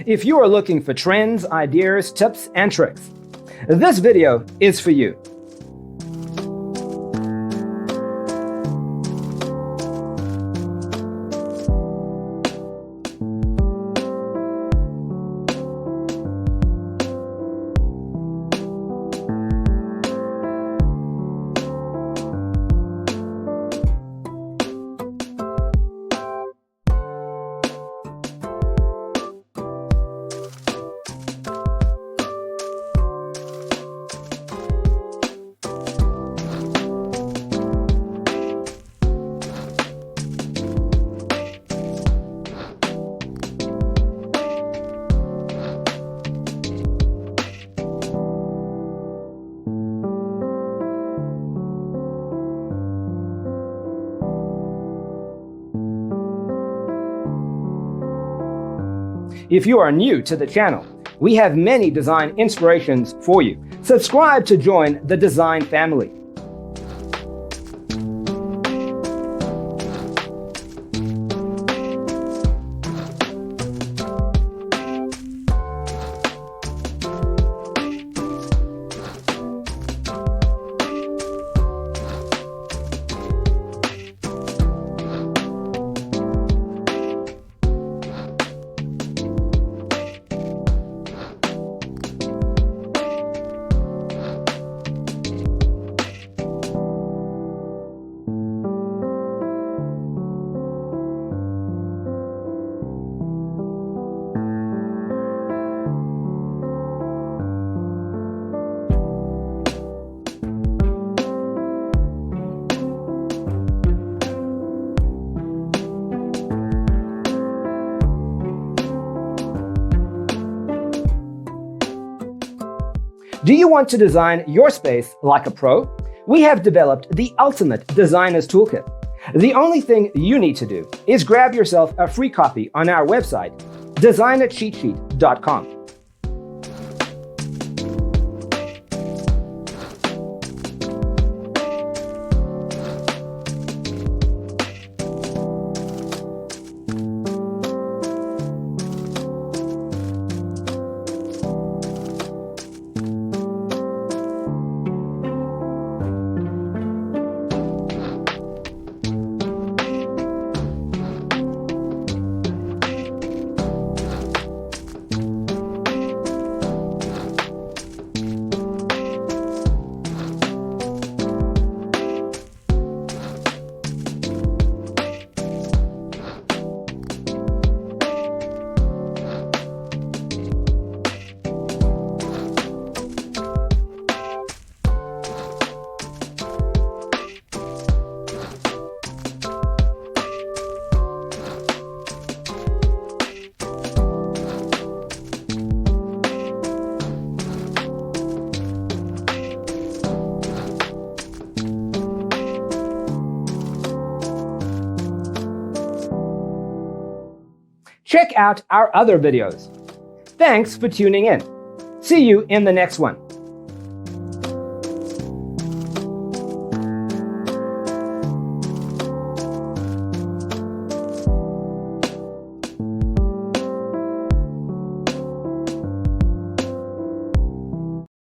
If you are looking for trends, ideas, tips, and tricks, this video is for you. If you are new to the channel, we have many design inspirations for you. Subscribe to join the design family. Do you want to design your space like a pro? We have developed the ultimate designer's toolkit. The only thing you need to do is grab yourself a free copy on our website, designercheatsheet.com. Check out our other videos. Thanks for tuning in. See you in the next one.